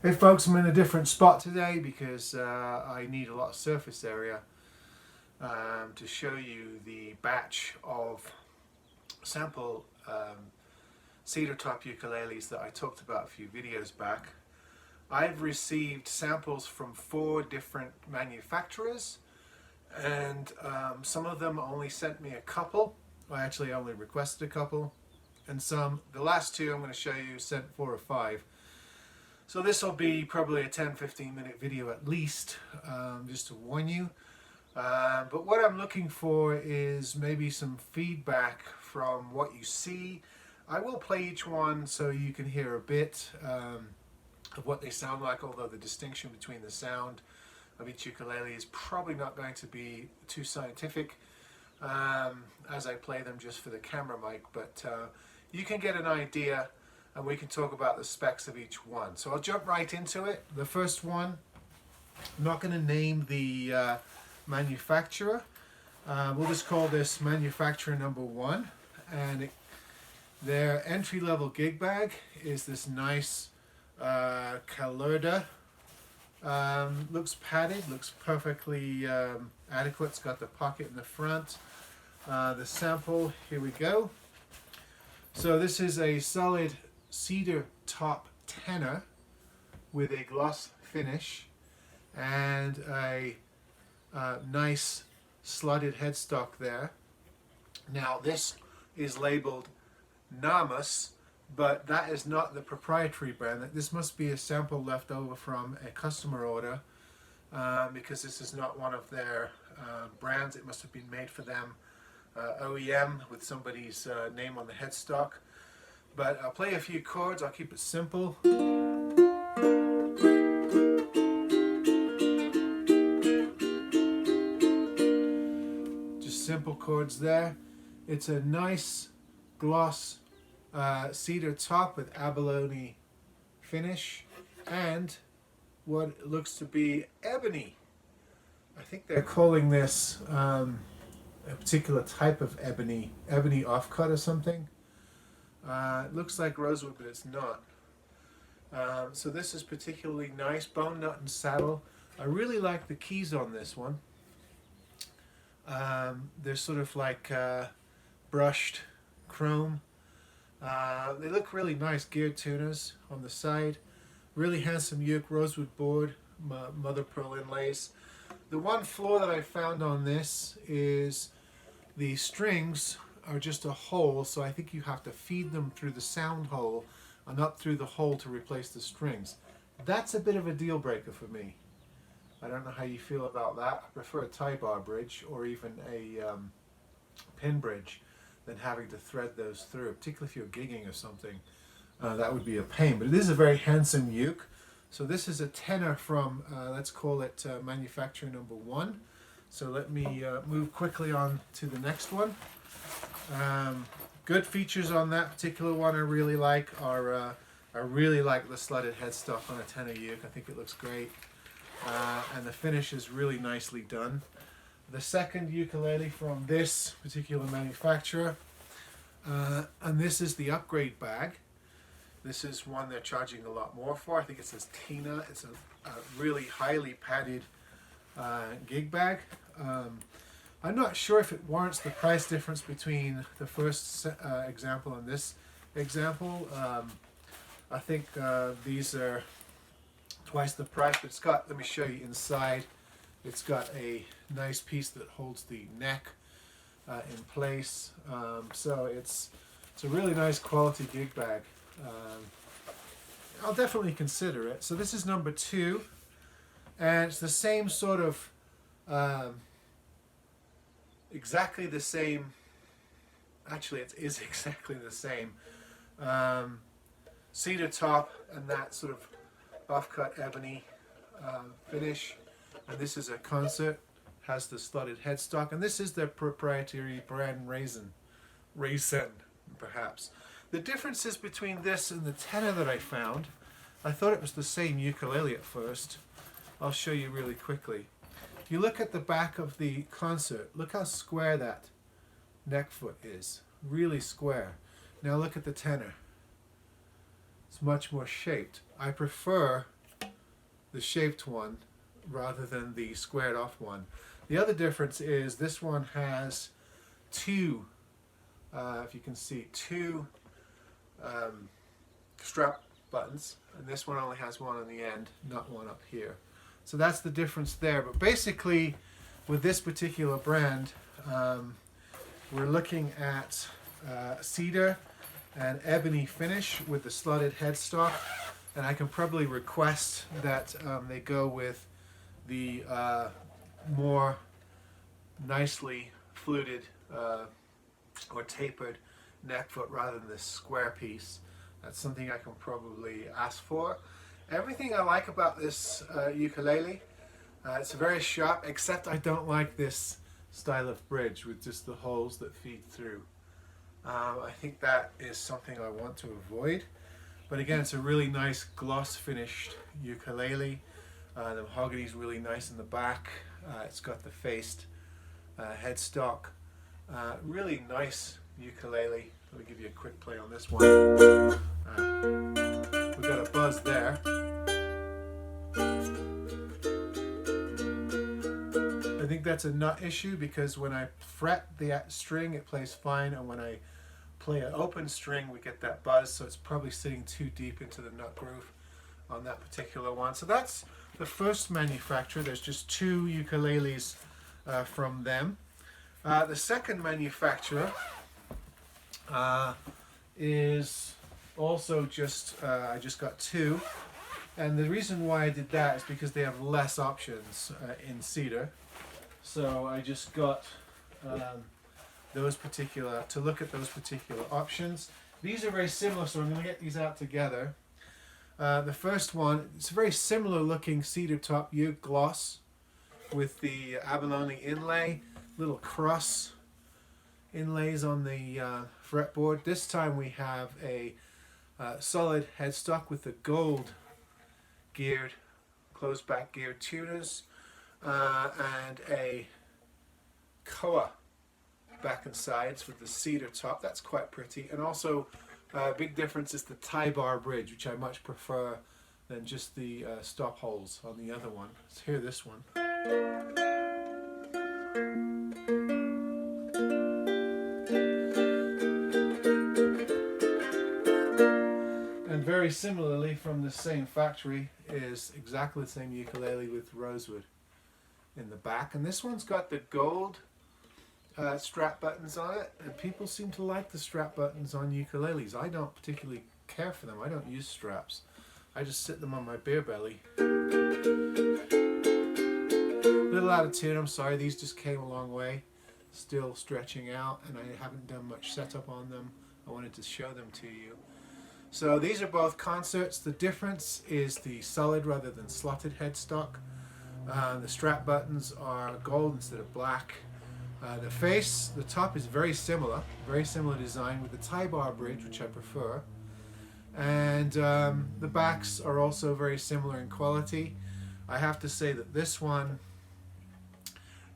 Hey folks, I'm in a different spot today because I need a lot of surface area to show you the batch of sample cedar top ukuleles that I talked about a few videos back. I've received samples from 4 different manufacturers, and some of them only sent me a couple. I actually only requested a couple, and the last 2 I'm going to show you sent 4 or 5. So this will be probably a 10-15 minute video at least, just to warn you. But what I'm looking for is maybe some feedback from what you see. I will play each one so you can hear a bit of what they sound like, although the distinction between the sound of each ukulele is probably not going to be too scientific as I play them just for the camera mic, but you can get an idea and we can talk about the specs of each one. So I'll jump right into it. The first one, I'm not going to name the manufacturer. We'll just call this manufacturer number 1, and their entry-level gig bag is this nice Calerda. Looks padded, looks perfectly adequate. It's got the pocket in the front. The sample, here we go. So this is a solid cedar top tenor with a gloss finish and a nice slotted headstock there. Now this is labeled Namus, but that is not the proprietary brand. This must be a sample left over from a customer order because this is not one of their brands. It must have been made for them OEM with somebody's name on the headstock. But I'll play a few chords. I'll keep it simple. Just simple chords there. It's a nice gloss cedar top with abalone finish and what looks to be ebony. I think they're calling this a particular type of ebony offcut or something. It looks like rosewood, but it's not. So this is particularly nice. Bone nut and saddle. I really like the keys on this one. They're sort of like brushed chrome. They look really nice. Geared tuners on the side. Really handsome uke, rosewood board, mother pearl inlays. The one flaw that I found on this is the strings are just a hole, so I think you have to feed them through the sound hole and up through the hole to replace the strings. That's a bit of a deal breaker for me. I don't know how you feel about that. I prefer a tie bar bridge or even a pin bridge than having to thread those through, particularly if you're gigging or something. That would be a pain, but it is a very handsome uke. So this is a tenor from, let's call it manufacturer number 1. So let me move quickly on to the next one. Good features on that particular one I really like are I really like the slotted headstock on a tenor uke. I think it looks great, and the finish is really nicely done. The second ukulele from this particular manufacturer, and this is the upgrade bag. This is one they're charging a lot more for. I think it says Tina. It's a really highly padded gig bag. I'm not sure if it warrants the price difference between the first example and this example. I think these are twice the price, but it's got, let me show you inside, it's got a nice piece that holds the neck in place. So it's a really nice quality gig bag. I'll definitely consider it. So this is number 2, and it's the same sort of exactly the same, actually it is exactly the same cedar top and that sort of offcut ebony finish, and this is a concert, has the slotted headstock, and this is their proprietary brand Raisin perhaps. The differences between this and the tenor that I found, I thought it was the same ukulele at first. I'll show you really quickly. If you look at the back of the concert, look how square that neck foot is. Really square. Now look at the tenor. It's much more shaped. I prefer the shaped one rather than the squared off one. The other difference is this one has two, if you can see, two strap buttons, and this one only has one on the end, not one up here. So that's the difference there. But basically, with this particular brand, we're looking at cedar and ebony finish with the slotted headstock, and I can probably request that they go with the more nicely fluted or tapered neck foot rather than this square piece. That's something I can probably ask for. Everything I like about this ukulele, it's very sharp, except I don't like this style of bridge with just the holes that feed through. I think that is something I want to avoid. But again, it's a really nice gloss finished ukulele. The mahogany is really nice in the back. It's got the faced headstock. Really nice ukulele. Let me give you a quick play on this one. We've got a buzz there. I think that's a nut issue because when I fret the string it plays fine, and when I play an open string we get that buzz, so it's probably sitting too deep into the nut groove on that particular one. So that's the first manufacturer. There's just two ukuleles from them. The second manufacturer is also just, I just got two, and the reason why I did that is because they have less options in cedar. So I just got those particular, to look at those particular options. These are very similar, so I'm going to get these out together. The first one, it's a very similar looking cedar top yoke gloss with the abalone inlay, little cross inlays on the fretboard. This time we have a solid headstock with the gold geared, closed back geared tuners, and a koa back and sides with the cedar top. That's quite pretty. And also big difference is the tie bar bridge, which I much prefer than just the stop holes on the other one. Let's hear this one. And very similarly from the same factory is exactly the same ukulele with rosewood in the back, and this one's got the gold strap buttons on it, and people seem to like the strap buttons on ukuleles. I don't particularly care for them. I don't use straps. I just sit them on my beer belly. Little out of tune, I'm sorry, these just came a long way. Still stretching out, and I haven't done much setup on them. I wanted to show them to you. So these are both concerts. The difference is the solid rather than slotted headstock. The strap buttons are gold instead of black. The top is very similar design with the tie bar bridge, which I prefer. And the backs are also very similar in quality. I have to say that this one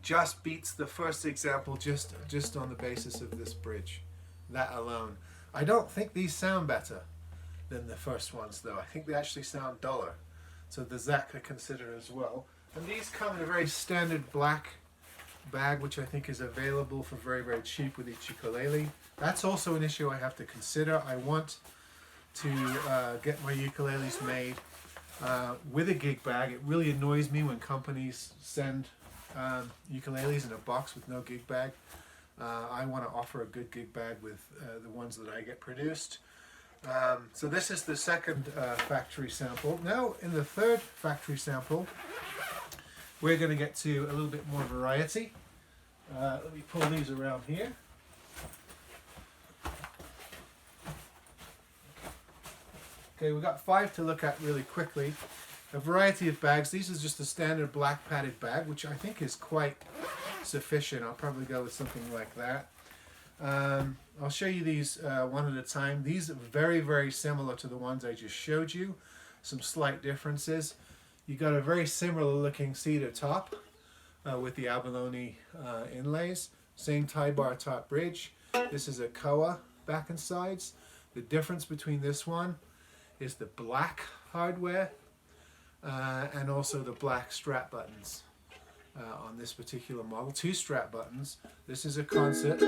just beats the first example just on the basis of this bridge, that alone. I don't think these sound better than the first ones though. I think they actually sound duller. So there's that to consider as well. And these come in a very standard black bag, which I think is available for very, very cheap with each ukulele. That's also an issue I have to consider. I want to get my ukuleles made with a gig bag. It really annoys me when companies send ukuleles in a box with no gig bag. I want to offer a good gig bag with the ones that I get produced. So this is the second factory sample. Now in the third factory sample, we're going to get to a little bit more variety. Let me pull these around here. Okay, we've got 5 to look at really quickly. A variety of bags. These is just a standard black padded bag, which I think is quite sufficient. I'll probably go with something like that. I'll show you these one at a time. These are very, very similar to the ones I just showed you. Some slight differences. You got a very similar looking cedar top with the abalone inlays. Same tie bar top bridge. This is a koa back and sides. The difference between this one is the black hardware and also the black strap buttons on this particular model. 2 strap buttons. This is a concert.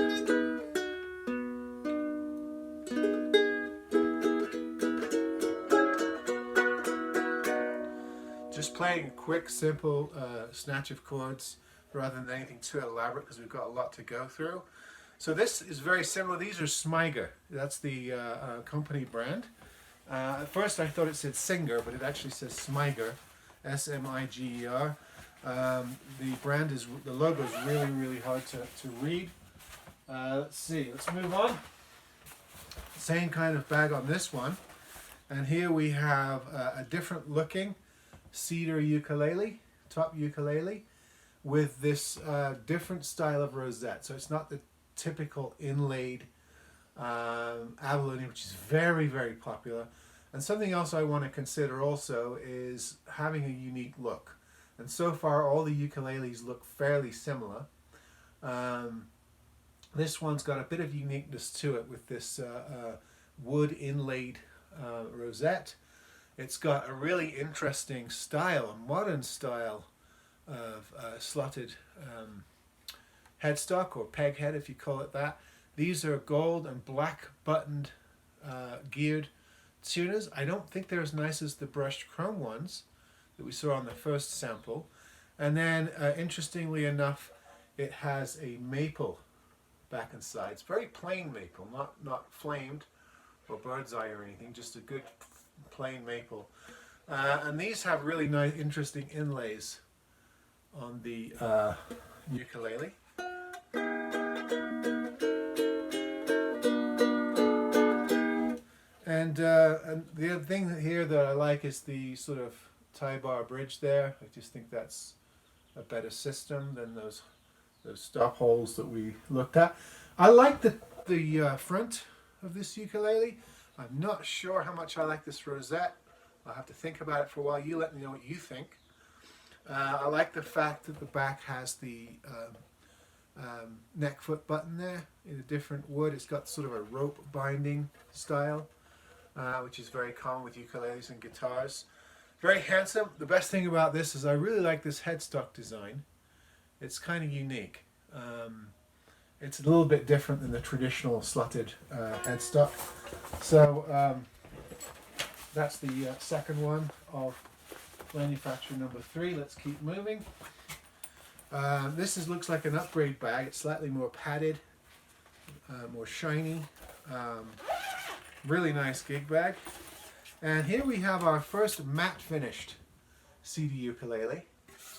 Just playing a quick, simple snatch of chords rather than anything too elaborate, because we've got a lot to go through. So this is very similar. These are Smiger. That's the company brand. At first I thought it said Singer, but it actually says Smiger, S-M-I-G-E-R. The logo is really, really hard to read. Let's see, let's move on. Same kind of bag on this one. And here we have a different looking Cedar ukulele, top ukulele, with this different style of rosette. So it's not the typical inlaid abalone, which is very, very popular. And something else I want to consider also is having a unique look. And so far all the ukuleles look fairly similar. This one's got a bit of uniqueness to it with this wood inlaid rosette. It's got a really interesting style, a modern style of slotted headstock, or peg head if you call it that. These are gold and black buttoned geared tuners. I don't think they're as nice as the brushed chrome ones that we saw on the first sample. And then interestingly enough, it has a maple back and sides. Very plain maple, not flamed or bird's eye or anything, just a good plain maple. And these have really nice, interesting inlays on the ukulele. And the other thing here that I like is the sort of tie bar bridge there. I just think that's a better system than those stop holes that we looked at. I like the front of this ukulele. I'm not sure how much I like this rosette. I'll have to think about it for a while. You let me know what you think. I like the fact that the back has the neck foot button there in a different wood. It's got sort of a rope binding style, which is very common with ukuleles and guitars. Very handsome. The best thing about this is I really like this headstock design. It's kind of unique. It's a little bit different than the traditional slotted headstock. So that's the second one of manufacturer number 3. Let's keep moving. This looks like an upgrade bag. It's slightly more padded, more shiny. Really nice gig bag. And here we have our first matte finished Cedar ukulele.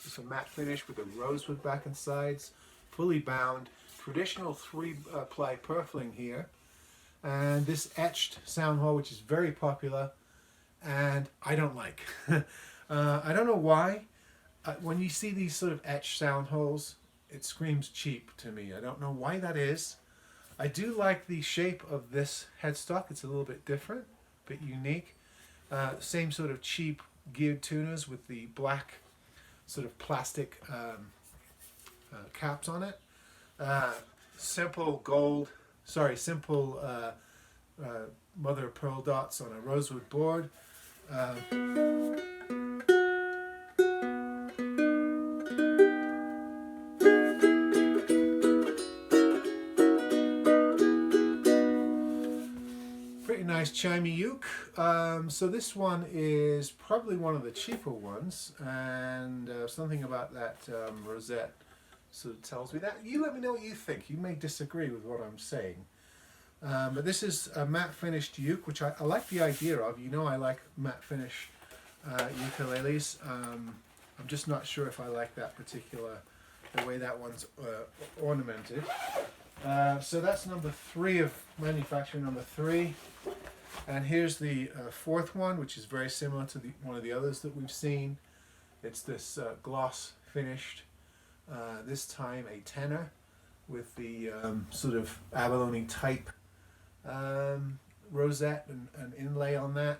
It's a matte finish with a rosewood back and sides, fully bound, traditional 3-ply purfling here, and this etched sound hole, which is very popular, and I don't like. I don't know why. When you see these sort of etched sound holes, it screams cheap to me. I don't know why that is. I do like the shape of this headstock. It's a little bit different, a bit unique. Same sort of cheap geared tuners with the black sort of plastic caps on it. Simple mother of pearl dots on a rosewood board. Pretty nice chimey uke. So this one is probably one of the cheaper ones, and something about that rosette sort of tells me that. You let me know what you think. You may disagree with what I'm saying. But this is a matte finished uke, which I like the idea of. You know I like matte finish ukuleles. I'm just not sure if I like that the way that one's ornamented. So that's number 3 of manufacturer number 3. And here's the 4th one, which is very similar to one of the others that we've seen. It's this gloss finished, this time a tenor with the sort of abalone type rosette and inlay on that.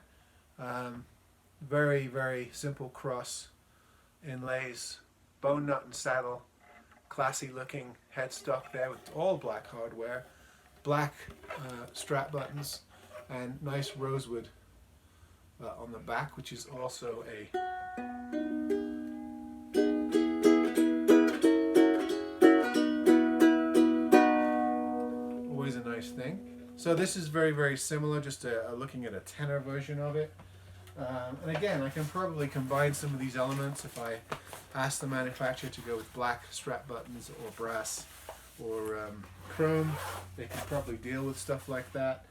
Very, very simple cross inlays, bone nut and saddle, classy looking headstock there with all black hardware, black strap buttons, and nice rosewood on the back, which is also a So this is very, very similar, just looking at a tenor version of it. And again, I can probably combine some of these elements if I ask the manufacturer to go with black strap buttons or brass or chrome. They can probably deal with stuff like that.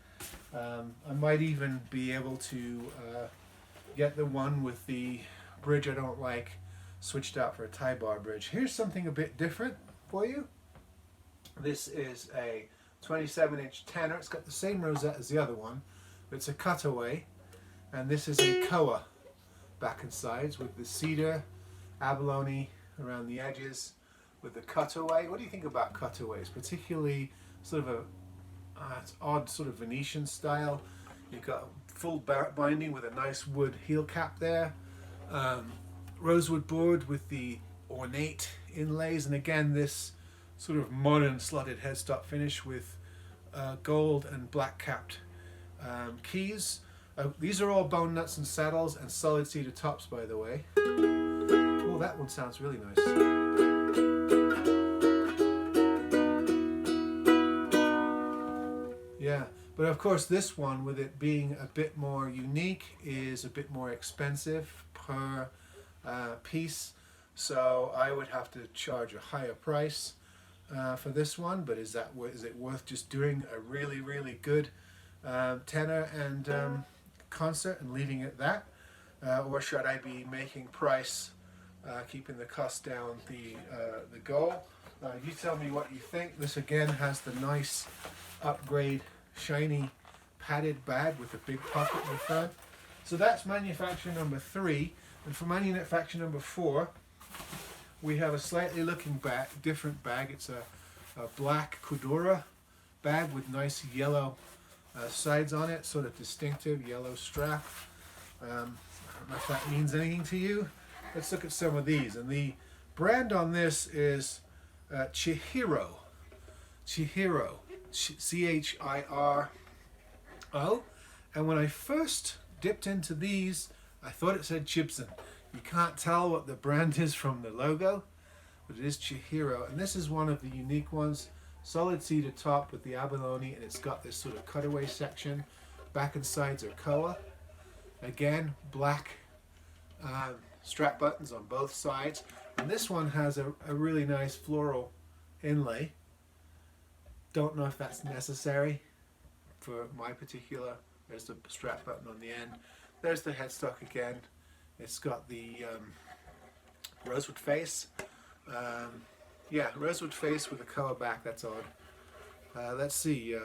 I might even be able to get the one with the bridge I don't like switched out for a tie bar bridge. Here's something a bit different for you. This is a 27-inch tenor. It's got the same rosette as the other one, but it's a cutaway, and this is a koa back and sides with the cedar abalone around the edges with the cutaway. What do you think about cutaways, particularly sort of a it's odd sort of Venetian style? You've got full binding with a nice wood heel cap there, rosewood board with the ornate inlays, and again this sort of modern slotted headstock finish with gold and black capped keys. These are all bone nuts and saddles and solid cedar tops, by the way. Oh, that one sounds really nice. Yeah, but of course this one, with it being a bit more unique, is a bit more expensive per piece. So I would have to charge a higher price for this one, but is it worth just doing a really, really good tenor and concert and leaving it at that? Or should I be making price, keeping the cost down, the goal? You tell me what you think. This again has the nice upgrade shiny padded bag with a big pocket in the front. So that's manufacturer number 3, and for manufacturer number 4 we have a slightly different bag. It's a black Kudura bag with nice yellow sides on it, sort of distinctive yellow strap. I don't know if that means anything to you. Let's look at some of these, and the brand on this is Chihiro, C-H-I-R-O, and when I first dipped into these I thought it said Chibson. You can't tell what the brand is from the logo, but it is Chihiro, and this is one of the unique ones. Solid cedar top with the abalone, and it's got this sort of cutaway section. Back and sides are koa. Again, black strap buttons on both sides, and this one has a really nice floral inlay. Don't know if that's necessary for my particular. There's the strap button on the end. There's the headstock again. It's got the rosewood face. Yeah, rosewood face with a koa back. That's odd. Let's see.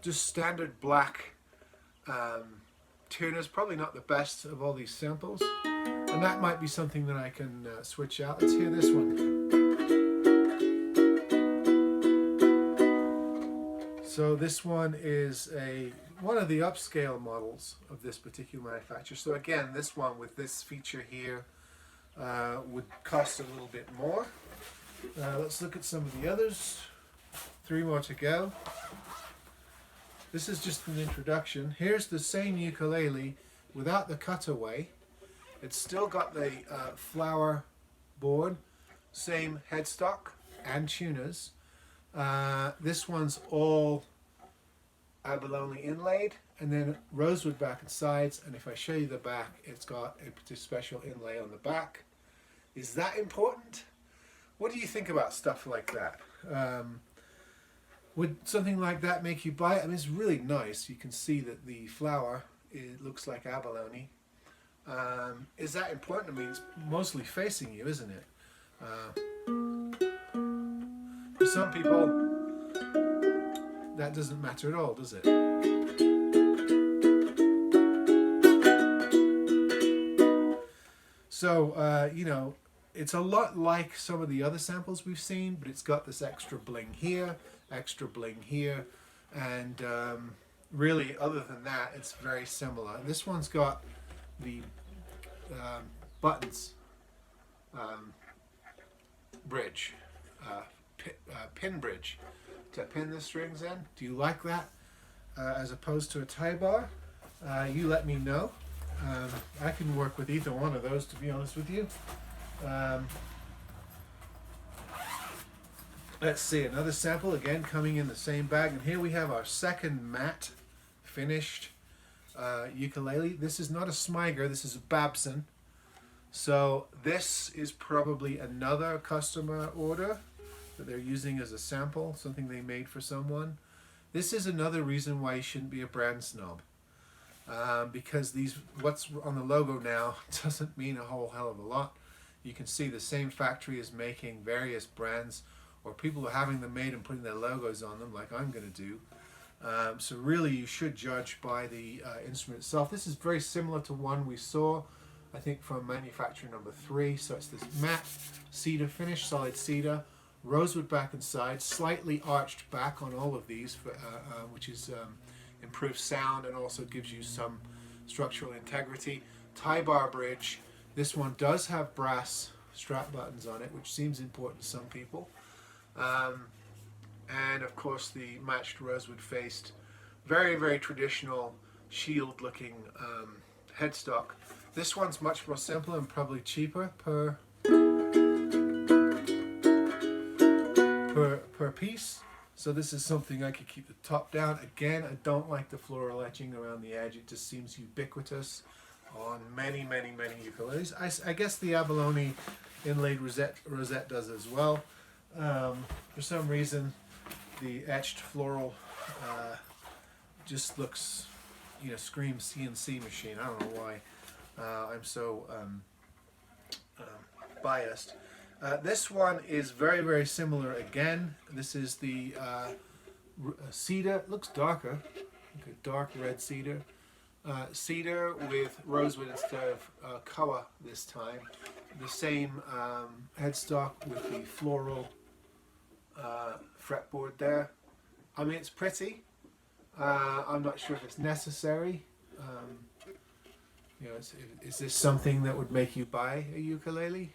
Just standard black tuners. Probably not the best of all these samples. And that might be something that I can switch out. Let's hear this one. So this one is one of the upscale models of this particular manufacturer. So again, this one with this feature here would cost a little bit more. Let's look at some of the others. 3 more to go. This is just an introduction. Here's the same ukulele without the cutaway. It's still got the flower board, same headstock and tuners. This one's all abalone inlaid, and then rosewood back and sides, and if I show you the back, it's got a special inlay on the back. Is that important? What do you think about stuff like that? Would something like that make you buy it? I mean, it's really nice. You can see that the flower, it looks like abalone. Is that important? I mean, it's mostly facing you, isn't it? For some people, that doesn't matter at all, does it? So, you know, it's a lot like some of the other samples we've seen, but it's got this extra bling here, and really, other than that, it's very similar. This one's got the buttons bridge, pin bridge to pin the strings in. Do you like that as opposed to a tie bar? You let me know. I can work with either one of those, to be honest with you. Let's see, another sample again coming in the same bag, and here we have our second matte finished ukulele. This is not a Smiger, this is a Babson. So this is probably another customer order that they're using as a sample, something they made for someone. This is another reason why you shouldn't be a brand snob. Because what's on the logo now doesn't mean a whole hell of a lot. You can see the same factory is making various brands, or people are having them made and putting their logos on them, like I'm going to do. So really you should judge by the instrument itself. This is very similar to one we saw, I think, from manufacturer number 3. So it's this matte cedar finish, solid cedar, rosewood back and sides, slightly arched back on all of these, which is improved sound and also gives you some structural integrity. Tie bar bridge. This one does have brass strap buttons on it, which seems important to some people. And of course the matched rosewood faced, very, very traditional shield looking headstock. This one's much more simple and probably cheaper per piece. So this is something I could keep the top down. Again, I don't like the floral etching around the edge. It just seems ubiquitous on many, many, many ukuleles. I guess the abalone inlaid rosette does as well. For some reason, the etched floral just looks, screams CNC machine. I don't know why I'm so biased. This one is very, very similar again. This is the cedar. It looks darker, like a dark red cedar. Cedar with rosewood instead of koa this time. The same headstock with the floral fretboard there. I mean, it's pretty. I'm not sure if it's necessary. Is this something that would make you buy a ukulele?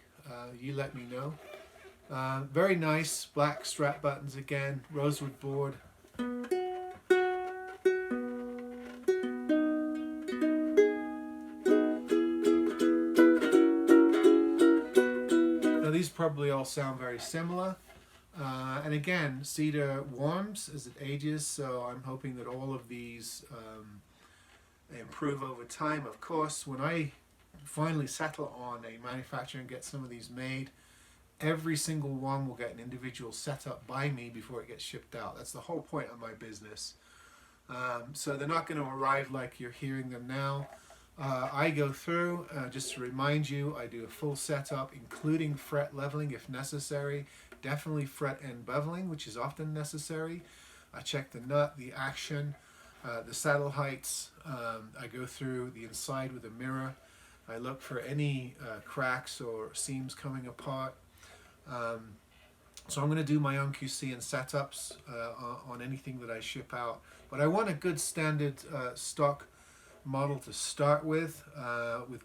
You let me know. Very nice black strap buttons again, rosewood board. Now these probably all sound very similar. And again, cedar warms as it ages, so I'm hoping that all of these improve over time. Of course, when I finally settle on a manufacturer and get some of these made, every single one will get an individual setup by me before it gets shipped out. That's the whole point of my business. So they're not going to arrive like you're hearing them now. I go through, just to remind you, I do a full setup, including fret leveling if necessary, definitely fret end beveling, which is often necessary. I check the nut, the action, the saddle heights. I go through the inside with a mirror. I look for any cracks or seams coming apart. So I'm going to do my own QC and setups on anything that I ship out. But I want a good standard stock model to start with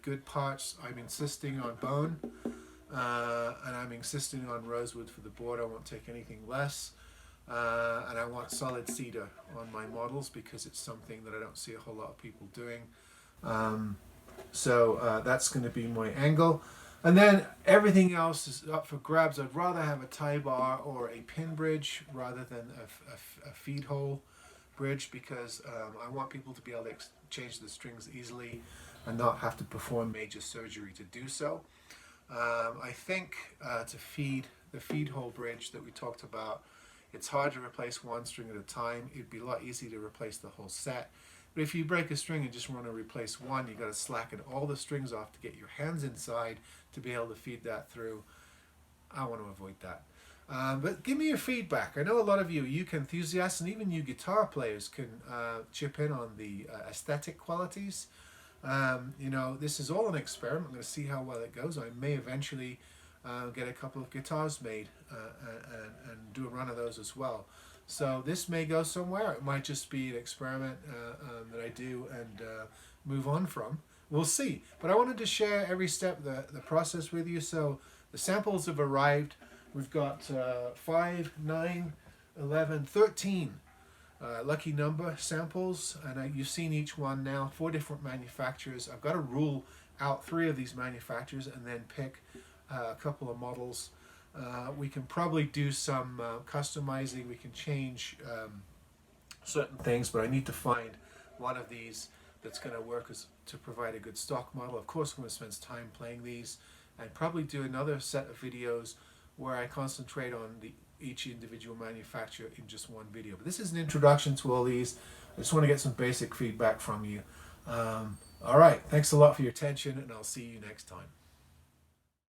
good parts. I'm insisting on bone, and I'm insisting on rosewood for the board. I won't take anything less. And I want solid cedar on my models because it's something that I don't see a whole lot of people doing. So that's going to be my angle. And then everything else is up for grabs. I'd rather have a tie bar or a pin bridge rather than a feed hole bridge because I want people to be able to change the strings easily and not have to perform major surgery to do so. I think to feed the feed hole bridge that we talked about, it's hard to replace one string at a time. It'd be a lot easier to replace the whole set. But if you break a string and just want to replace one, you got to slacken all the strings off to get your hands inside to be able to feed that through. I want to avoid that. But give me your feedback. I know a lot of you uke enthusiasts and even you guitar players can chip in on the aesthetic qualities. This is all an experiment. I'm going to see how well it goes. I may eventually get a couple of guitars made and do a run of those as well. So this may go somewhere. It might just be an experiment that I do and move on from. We'll see. But I wanted to share every step of the process with you. So the samples have arrived. We've got 5, 9, 11, 13 lucky number samples. And you've seen each one now, 4 different manufacturers. I've got to rule out 3 of these manufacturers and then pick a couple of models We can probably do some customizing. We can change certain things, but I need to find one of these that's going to work as to provide a good stock model. Of course, I'm going to spend time playing these, and probably do another set of videos where I concentrate on each individual manufacturer in just one video. But this is an introduction to all these. I just want to get some basic feedback from you. All right, thanks a lot for your attention, and I'll see you next time.